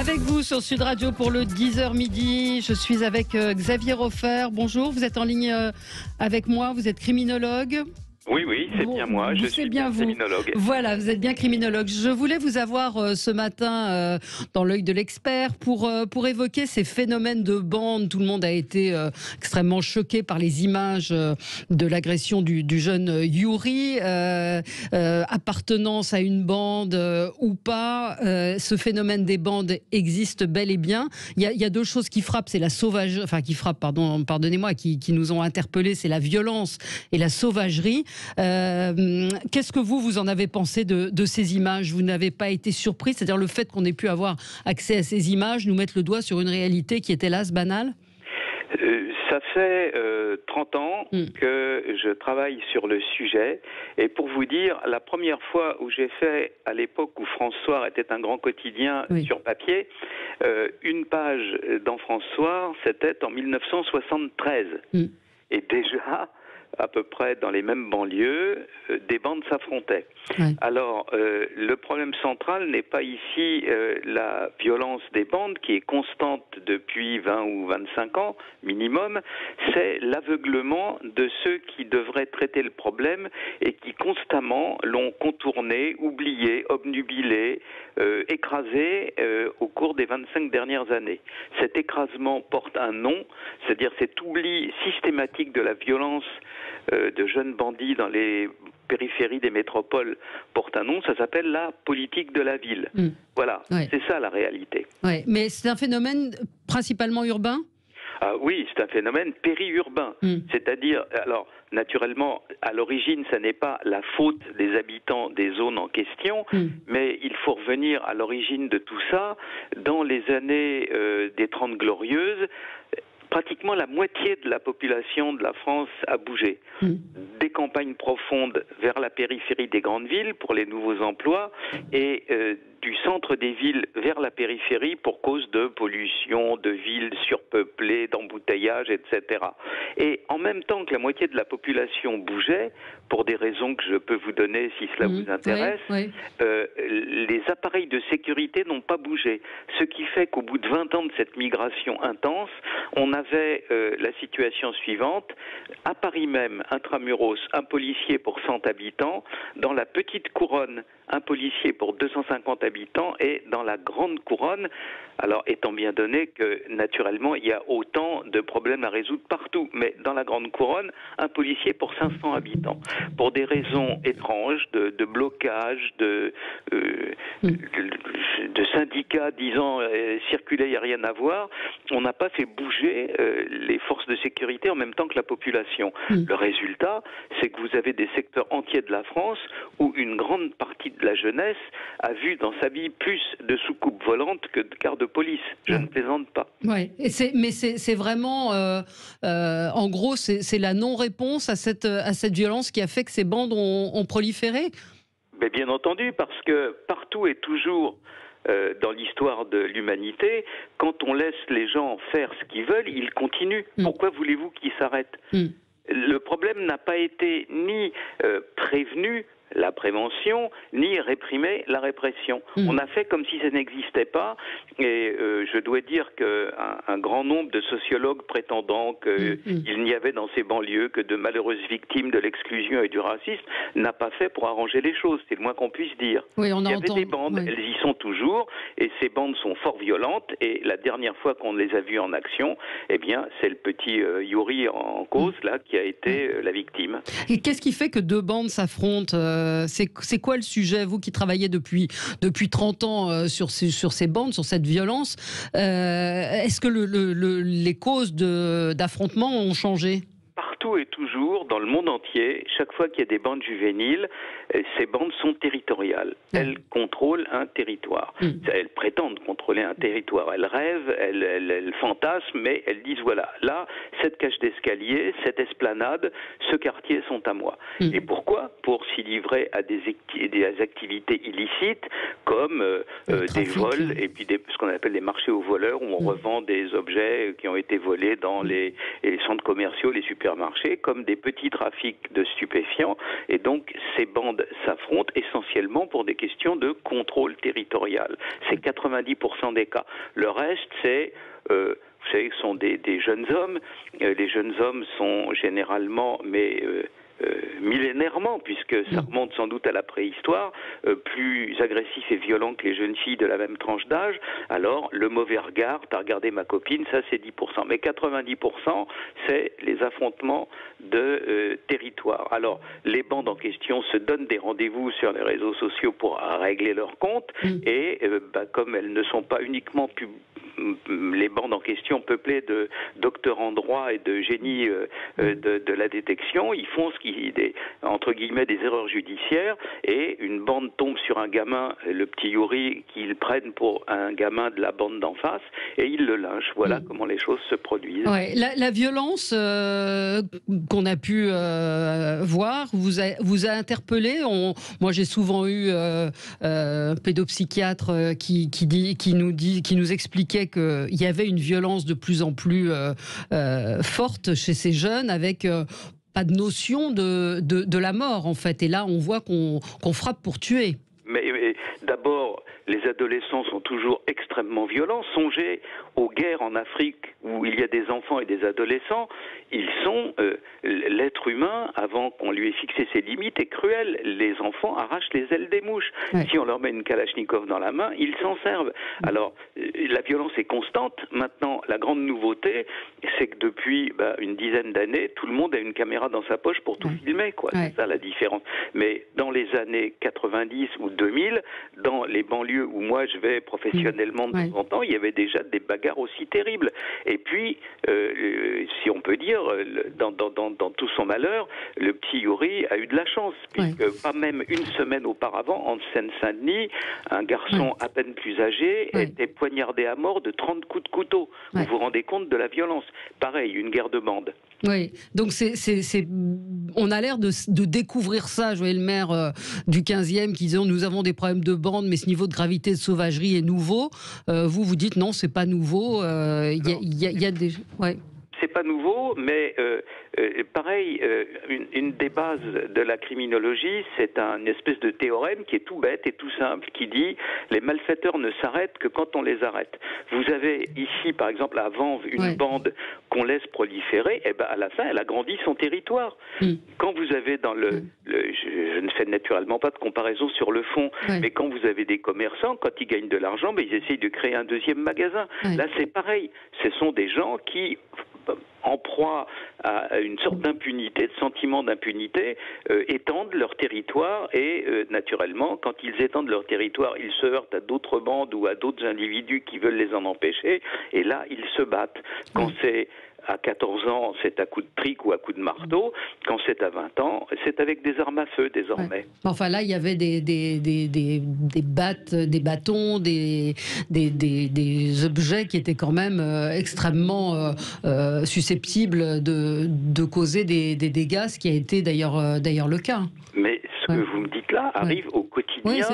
Avec vous sur Sud Radio pour le 10h midi. Je suis avec Xavier Hofer. Bonjour, vous êtes en ligne avec moi, vous êtes criminologue. Oui, c'est bien moi, je suis bien criminologue. Voilà, vous êtes bien criminologue. Je voulais vous avoir ce matin dans l'œil de l'expert pour évoquer ces phénomènes de bande. Tout le monde a été extrêmement choqué par les images de l'agression du jeune Yuri. Appartenance à une bande ou pas, ce phénomène des bandes existe bel et bien. Il y a deux choses qui frappent, c'est la sauvagerie, enfin qui frappent, pardonnez-moi, qui nous ont interpellés, c'est la violence et la sauvagerie. Qu'est-ce que vous en avez pensé de ces images? Vous n'avez pas été surpris? C'est-à-dire le fait qu'on ait pu avoir accès à ces images nous mettre le doigt sur une réalité qui est hélas banale? Ça fait 30 ans que je travaille sur le sujet, et pour vous dire, la première fois où j'ai fait, à l'époque où France-Soir était un grand quotidien sur papier, une page dans France-Soir, c'était en 1973. Et déjà, à peu près dans les mêmes banlieues, des bandes s'affrontaient. Alors, le problème central n'est pas ici la violence des bandes, qui est constante depuis 20 ou 25 ans minimum, c'est l'aveuglement de ceux qui devraient traiter le problème et qui constamment l'ont contourné, oublié, obnubilé, écrasé au cours des 25 dernières années. Cet écrasement porte un nom, c'est-à-dire cet oubli systématique de la violence de jeunes bandits dans les périphéries des métropoles porte un nom, ça s'appelle la politique de la ville. Voilà, c'est ça la réalité. Mais c'est un phénomène principalement urbain ? Oui, c'est un phénomène périurbain. C'est-à-dire, alors, naturellement, à l'origine, ça n'est pas la faute des habitants des zones en question, mais il faut revenir à l'origine de tout ça. Dans les années des 30 Glorieuses, pratiquement la moitié de la population de la France a bougé. Des campagnes profondes vers la périphérie des grandes villes pour les nouveaux emplois, et du centre des villes vers la périphérie pour cause de pollution, de villes surpeuplées, d'embouteillages, etc. Et en même temps que la moitié de la population bougeait, pour des raisons que je peux vous donner si cela vous intéresse, les appareils de sécurité n'ont pas bougé. Ce qui fait qu'au bout de 20 ans de cette migration intense, on avait la situation suivante. À Paris même, intramuros, un policier pour 100 habitants. Dans la petite couronne, un policier pour 250 habitants. Et dans la grande couronne, alors étant bien donné que naturellement il y a autant de problèmes à résoudre partout, mais dans la grande couronne, un policier pour 500 habitants. Pour des raisons étranges, de blocage, de syndicats disant circuler, il n'y a rien à voir, on n'a pas fait bouger les forces de sécurité en même temps que la population. Le résultat, c'est que vous avez des secteurs entiers de la France où une grande partie de la jeunesse a vu dans sa vie plus de soucoupes volantes que de cars de police. Je ne plaisante pas. Mais c'est vraiment, en gros, c'est la non-réponse à cette violence qui a fait que ces bandes ont proliféré. Mais bien entendu, parce que partout et toujours dans l'histoire de l'humanité, quand on laisse les gens faire ce qu'ils veulent, ils continuent. Pourquoi voulez-vous qu'ils s'arrêtent? Le problème n'a pas été ni prévenu, la prévention, ni réprimer la répression. On a fait comme si ça n'existait pas, et je dois dire qu'un grand nombre de sociologues prétendant qu'il n'y avait dans ces banlieues que de malheureuses victimes de l'exclusion et du racisme n'a pas fait pour arranger les choses, c'est le moins qu'on puisse dire. Il y avait des bandes, elles y sont toujours, et ces bandes sont fort violentes, et la dernière fois qu'on les a vues en action, eh bien, c'est le petit Yuri en cause, là, qui a été la victime. Et qu'est-ce qui fait que deux bandes s'affrontent? C'est quoi le sujet, vous qui travaillez depuis 30 ans sur ces bandes, sur cette violence? Est-ce que les causes d'affrontement ont changé? Partout et toujours, dans le monde entier, chaque fois qu'il y a des bandes juvéniles, ces bandes sont territoriales. Elles contrôlent un territoire. Elles prétendent contrôler un territoire. Elles rêvent, elles fantasment, mais elles disent voilà, là, cette cage d'escalier, cette esplanade, ce quartier sont à moi. Et pourquoi? Pour s'y livrer à des activités illicites, comme des vols, et puis ce qu'on appelle les marchés aux voleurs, où on revend des objets qui ont été volés dans les centres commerciaux, les supermarchés, marché comme des petits trafics de stupéfiants. Et donc, ces bandes s'affrontent essentiellement pour des questions de contrôle territorial. C'est 90% des cas. Le reste, c'est... vous savez, ce sont des jeunes hommes. Les jeunes hommes sont généralement, millénairement, puisque ça remonte sans doute à la préhistoire, plus agressifs et violents que les jeunes filles de la même tranche d'âge. Alors, le mauvais regard, t'as regardé ma copine, ça c'est 10%. Mais 90%, c'est les affrontements de territoire. Alors, les bandes en question se donnent des rendez-vous sur les réseaux sociaux pour régler leurs comptes, et comme elles ne sont pas uniquement les bandes en question peuplées de docteurs en droit et de génies de la détection, ils font entre guillemets des erreurs judiciaires, et une bande tombe sur un gamin, le petit Yuri, qu'ils prennent pour un gamin de la bande d'en face, et ils le lynchent. Voilà comment les choses se produisent. Ouais, la violence qu'on a pu voir vous a interpellé. Moi, j'ai souvent eu un pédopsychiatre qui nous expliquait qu'il y avait une violence de plus en plus forte chez ces jeunes, avec pas de notion de la mort, en fait. Et là, on voit qu'on frappe pour tuer. Mais d'abord, les adolescents sont toujours extrêmement violents. Songez aux guerres en Afrique où il y a des enfants et des adolescents. Ils sont... l'être humain, avant qu'on lui ait fixé ses limites, est cruel. Les enfants arrachent les ailes des mouches. Ouais. Si on leur met une Kalachnikov dans la main, ils s'en servent. Alors, la violence est constante. Maintenant, la grande nouveauté, c'est que depuis une dizaine d'années, tout le monde a une caméra dans sa poche pour tout filmer, quoi. Ouais. C'est ça la différence. Mais dans les années 90 ou 2000, dans les banlieues où moi je vais professionnellement de temps en temps, il y avait déjà des bagarres aussi terribles. Et puis, si on peut dire, dans tout son malheur, le petit Yuri a eu de la chance, puisque pas même une semaine auparavant, en Seine-Saint-Denis, un garçon à peine plus âgé était poignardé à mort de 30 coups de couteau. Vous vous rendez compte de la violence? Pareil, une guerre de bande. Oui, donc on a l'air de découvrir ça. Je voyais le maire du 15e qui disait nous avons des problèmes de bande, mais ce niveau de gravité, de sauvagerie est nouveau. Vous dites non, c'est pas nouveau. Il y a des... Ouais. C'est pas nouveau, mais pareil, une des bases de la criminologie, c'est une espèce de théorème qui est tout bête et tout simple, qui dit les malfaiteurs ne s'arrêtent que quand on les arrête. Vous avez ici, par exemple, à Vanves, une bande qu'on laisse proliférer, et à la fin, elle agrandit son territoire. Quand vous avez dans je ne fais naturellement pas de comparaison sur le fond, mais quand vous avez des commerçants, quand ils gagnent de l'argent, ils essayent de créer un deuxième magasin. Là, c'est pareil. Ce sont des gens qui, en proie à une sorte d'impunité, de sentiment d'impunité, étendent leur territoire, et naturellement, quand ils étendent leur territoire, ils se heurtent à d'autres bandes ou à d'autres individus qui veulent les en empêcher, et là, ils se battent. Quand c'est à 14 ans, c'est à coups de trique ou à coups de marteau. Quand c'est à 20 ans, c'est avec des armes à feu, désormais. Enfin, là, il y avait des bâtons, des objets qui étaient quand même extrêmement susceptibles de causer des dégâts, ce qui a été d'ailleurs le cas. Mais ce que vous me dites là arrive au quotidien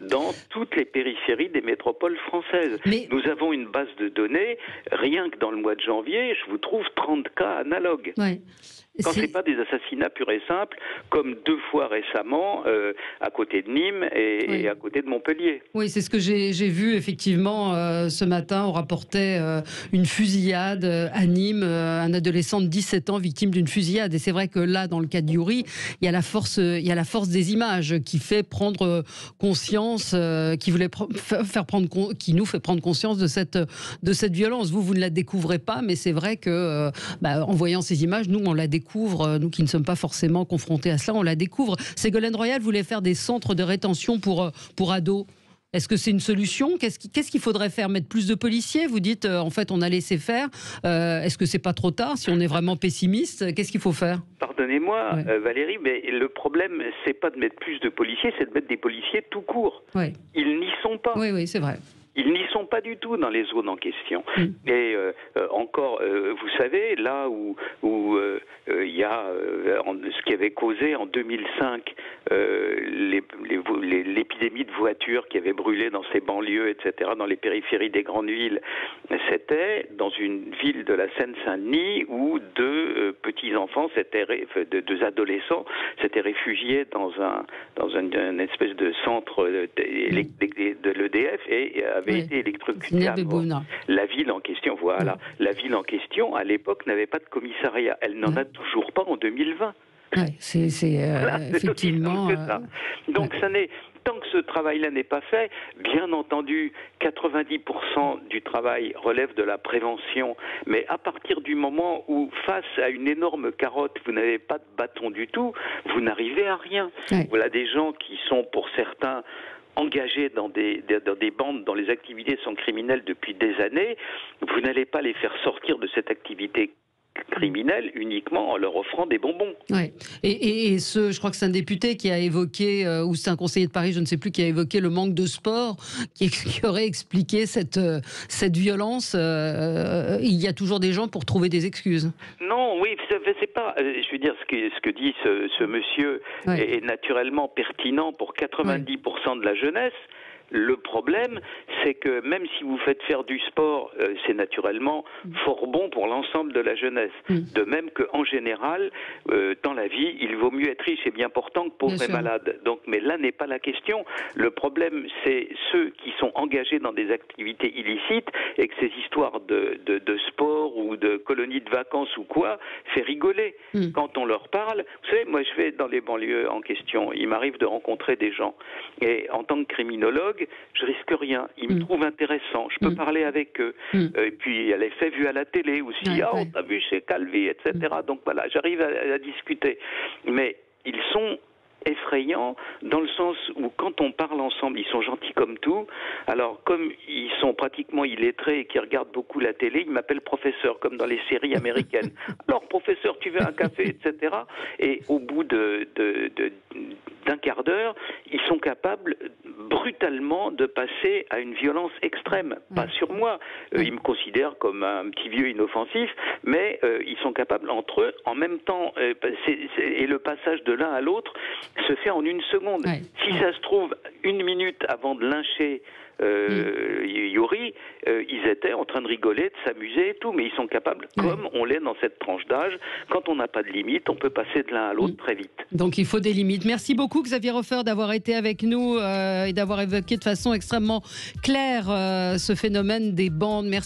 dans toutes les périphéries des métropoles françaises. Mais... Nous avons une base de données, rien que dans le mois de janvier, je vous trouve 30 cas analogues. Quand ce n'est pas des assassinats purs et simples, comme 2 fois récemment à côté de Nîmes et à côté de Montpellier. Oui, c'est ce que j'ai vu effectivement ce matin. On rapportait une fusillade à Nîmes, un adolescent de 17 ans victime d'une fusillade. Et c'est vrai que là, dans le cas de Yuri, il y a la force des images qui fait prendre conscience, qui nous fait prendre conscience de cette violence. Vous ne la découvrez pas, mais c'est vrai que en voyant ces images, nous on la découvre. Nous qui ne sommes pas forcément confrontés à cela, on la découvre. Ségolène Royal voulait faire des centres de rétention pour ados. Est-ce que c'est une solution? Qu'est-ce qu'il faudrait faire? Mettre plus de policiers? Vous dites, en fait, on a laissé faire. Est-ce que c'est pas trop tard si on est vraiment pessimiste? Qu'est-ce qu'il faut faire? Pardonnez-moi, Valérie, mais le problème, c'est pas de mettre plus de policiers, c'est de mettre des policiers tout court. Ils n'y sont pas. Oui, c'est vrai. Ils n'y sont Non, pas du tout dans les zones en question. Et encore, vous savez, là où il y a ce qui avait causé en 2005 l'épidémie de voitures qui avait brûlé dans ces banlieues, etc., dans les périphéries des grandes villes, c'était dans une ville de la Seine-Saint-Denis où deux petits-enfants, deux adolescents, s'étaient réfugiés dans une espèce de centre de l'EDF et avaient été électrocutés à mort. La ville en question, la ville en question, à l'époque, n'avait pas de commissariat. Elle n'en a toujours pas en 2020. C'est effectivement... Donc, tant que ce travail-là n'est pas fait, bien entendu, 90% du travail relève de la prévention, mais à partir du moment où, face à une énorme carotte, vous n'avez pas de bâton du tout, vous n'arrivez à rien. Voilà des gens qui sont, pour certains, engagés dans des bandes dont les activités sont criminelles depuis des années, vous n'allez pas les faire sortir de cette activité criminels uniquement en leur offrant des bonbons. Ouais. Et je crois que c'est un député qui a évoqué, ou c'est un conseiller de Paris, je ne sais plus, qui a évoqué le manque de sport, qui aurait expliqué cette violence. Il y a toujours des gens pour trouver des excuses. Non, oui, c'est pas. Je veux dire, ce que dit ce monsieur est naturellement pertinent pour 90% de la jeunesse. Le problème, c'est que même si vous faites faire du sport, c'est naturellement fort bon pour l'ensemble de la jeunesse. De même qu'en général, dans la vie, il vaut mieux être riche et bien portant que pauvre et malade. Donc, mais là n'est pas la question. Le problème, c'est ceux qui sont engagés dans des activités illicites et que ces histoires de sport ou de colonies de vacances ou quoi fait rigoler. Quand on leur parle, vous savez, moi je vais dans les banlieues en question, il m'arrive de rencontrer des gens. Et en tant que criminologue, je risque rien. Ils me trouvent intéressant. Je peux parler avec eux. Et puis, il y a les faits vus à la télé aussi. On t'a vu chez Calvi, etc. Donc voilà, j'arrive à discuter. Mais ils sont effrayants dans le sens où quand on parle ensemble, ils sont gentils comme tout. Alors comme ils sont pratiquement illettrés et qu'ils regardent beaucoup la télé, ils m'appellent professeur comme dans les séries américaines. Alors professeur, tu veux un café, etc. Et au bout d'un quart d'heure, ils sont capables brutalement de passer à une violence extrême. Pas sur moi. Ils me considèrent comme un petit vieux inoffensif, mais ils sont capables entre eux, en même temps, et le passage de l'un à l'autre se fait en une seconde. Si ça se trouve, une minute avant de lyncher Yuri, ils étaient en train de rigoler, de s'amuser et tout, mais ils sont capables, comme on l'est dans cette tranche d'âge, quand on n'a pas de limite, on peut passer de l'un à l'autre très vite. Donc il faut des limites. Merci beaucoup Xavier Hofer d'avoir été avec nous et d'avoir évoqué de façon extrêmement claire ce phénomène des bandes. Merci.